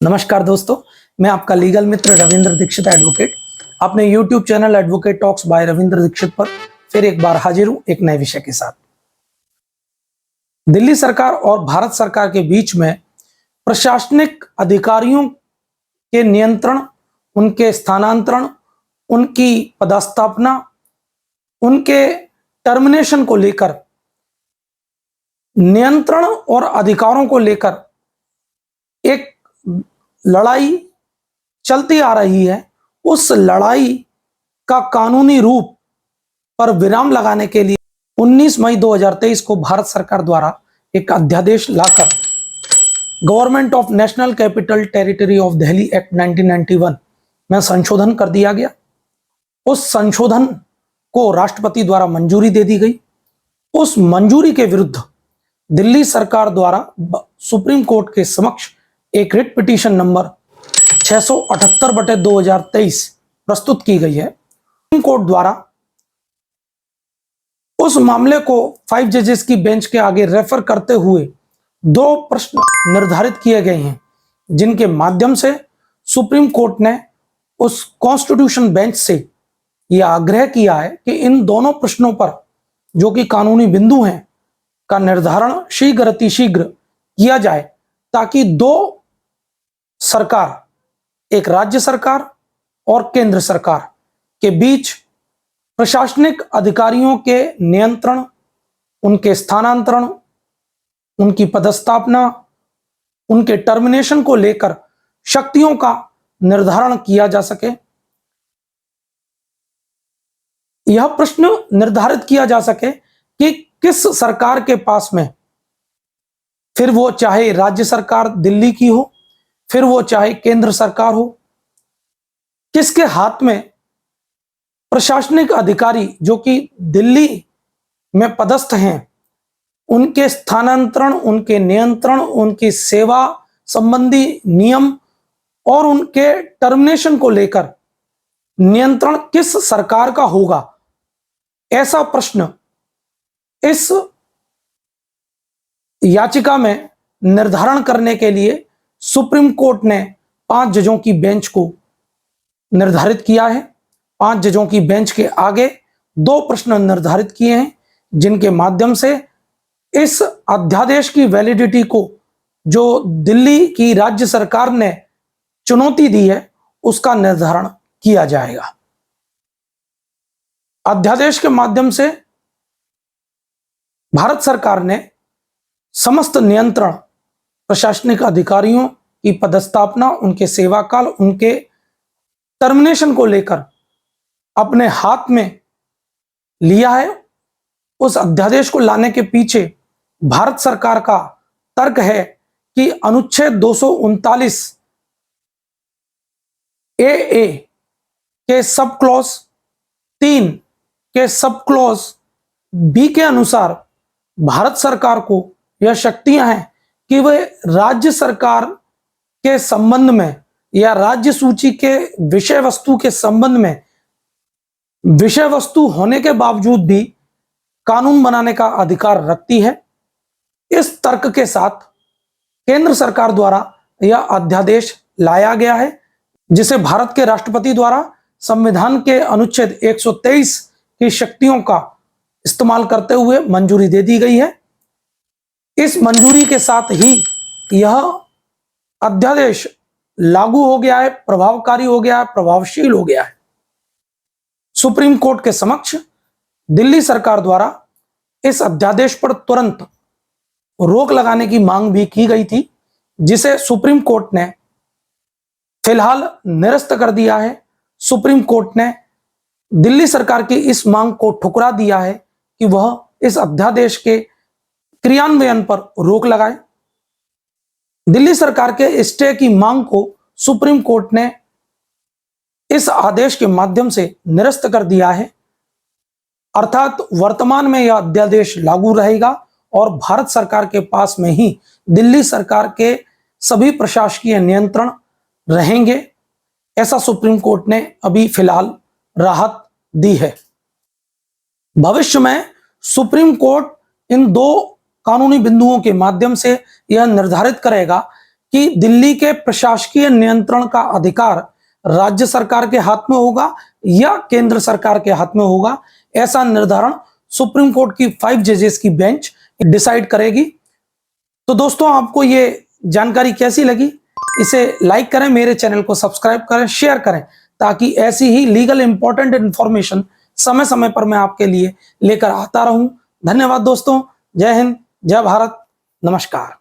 नमस्कार दोस्तों, मैं आपका लीगल मित्र रविंद्र दीक्षित एडवोकेट अपने YouTube channel advocate talks by Ravindra Dikshit पर फिर एक बार हाजिर हूं एक नए विषय के साथ। दिल्ली सरकार और भारत सरकार के बीच में प्रशासनिक अधिकारियों के नियंत्रण, उनके स्थानांतरण, उनकी पदस्थापना, उनके टर्मिनेशन को लेकर, नियंत्रण और अधिकारों को लेकर एक लड़ाई चलती आ रही है। उस लड़ाई का कानूनी रूप पर विराम लगाने के लिए 19 मई 2023 को भारत सरकार द्वारा एक अध्यादेश लाकर government of national capital territory of Delhi act 1991 में संशोधन कर दिया गया। उस संशोधन को राष्ट्रपति द्वारा मंजूरी दे दी गई। उस मंजूरी के विरुद्ध दिल्ली सरकार द्वारा सुप्रीम कोर्ट के समक्ष एक रिट पिटीशन नंबर 678/2023 प्रस्तुत की गई है। सुप्रीम कोर्ट द्वारा उस मामले को 5 जजेस की बेंच के आगे रेफर करते हुए 2 प्रश्न निर्धारित किए गए हैं, जिनके माध्यम से सुप्रीम कोर्ट ने उस कॉन्स्टिट्यूशन बेंच से यह आग्रह किया है कि इन दोनों प्रश्नों पर, जो कि कानूनी बिंदु हैं, का निर्धारण शीघ्र किया जाए, ताकि 2 सरकार, एक राज्य सरकार और केंद्र सरकार के बीच प्रशासनिक अधिकारियों के नियंत्रण, उनके स्थानांतरण, उनकी पदस्थापना, उनके टर्मिनेशन को लेकर शक्तियों का निर्धारण किया जा सके। यह प्रश्न निर्धारित किया जा सके कि किस सरकार के पास में, फिर वो चाहे राज्य सरकार दिल्ली की हो, फिर वो चाहे केंद्र सरकार हो, किसके हाथ में प्रशासनिक अधिकारी जो कि दिल्ली में पदस्थ हैं, उनके स्थानांतरण, उनके नियंत्रण, उनकी सेवा संबंधी नियम और उनके टर्मिनेशन को लेकर नियंत्रण किस सरकार का होगा, ऐसा प्रश्न इस याचिका में निर्धारण करने के लिए सुप्रीम कोर्ट ने 5 जजों की बेंच को निर्धारित किया है। 5 जजों की बेंच के आगे 2 प्रश्न निर्धारित किए हैं, जिनके माध्यम से इस अध्यादेश की वैलिडिटी को, जो दिल्ली की राज्य सरकार ने चुनौती दी है, उसका निर्धारण किया जाएगा। अध्यादेश के माध्यम से भारत सरकार ने समस्त नियंत्रण प्रशासनिक अधिकारियों की पदस्थापना, उनके सेवाकाल, उनके टर्मिनेशन को लेकर अपने हाथ में लिया है। उस अध्यादेश को लाने के पीछे भारत सरकार का तर्क है कि अनुच्छेद 239 ए के सब क्लॉज 3 के सब क्लॉज बी के अनुसार भारत सरकार को यह शक्तियां हैं कि वह राज्य सरकार के संबंध में या राज्य सूची के विषय वस्तु के संबंध में, विषय वस्तु होने के बावजूद भी कानून बनाने का अधिकार रखती है। इस तर्क के साथ केंद्र सरकार द्वारा यह अध्यादेश लाया गया है, जिसे भारत के राष्ट्रपति द्वारा संविधान के अनुच्छेद 123 की शक्तियों का इस्तेमाल करते हुए मंजूरी दे दी गई है। इस मंजूरी के साथ ही यह अध्यादेश लागू हो गया है, प्रभावकारी हो गया है, प्रभावशील हो गया है। सुप्रीम कोर्ट के समक्ष दिल्ली सरकार द्वारा इस अध्यादेश पर तुरंत रोक लगाने की मांग भी की गई थी, जिसे सुप्रीम कोर्ट ने फिलहाल निरस्त कर दिया है। सुप्रीम कोर्ट ने दिल्ली सरकार की इस मांग को ठुकरा दिया है कि वह इस अध्यादेश के क्रियान्वयन पर रोक लगाए। दिल्ली सरकार के स्टे की मांग को सुप्रीम कोर्ट ने इस आदेश के माध्यम से निरस्त कर दिया है, अर्थात वर्तमान में यह अध्यादेश लागू रहेगा और भारत सरकार के पास में ही दिल्ली सरकार के सभी प्रशासकीय नियंत्रण रहेंगे। ऐसा सुप्रीम कोर्ट ने अभी फिलहाल राहत दी है। भविष्य में सुप्रीम कोर्ट इन 2 कानूनी बिंदुओं के माध्यम से यह निर्धारित करेगा कि दिल्ली के प्रशासकीय नियंत्रण का अधिकार राज्य सरकार के हाथ में होगा या केंद्र सरकार के हाथ में होगा। ऐसा निर्धारण सुप्रीम कोर्ट की 5 जजेस की बेंच डिसाइड करेगी। तो दोस्तों, आपको ये जानकारी कैसी लगी? इसे लाइक करें, मेरे चैनल को सब्सक्राइब करें, शेयर करें, ताकि ऐसी ही लीगल इंपॉर्टेंट इंफॉर्मेशन समय समय पर मैं आपके लिए लेकर आता रहूं। धन्यवाद दोस्तों। जय हिंद, जय भारत, नमस्कार।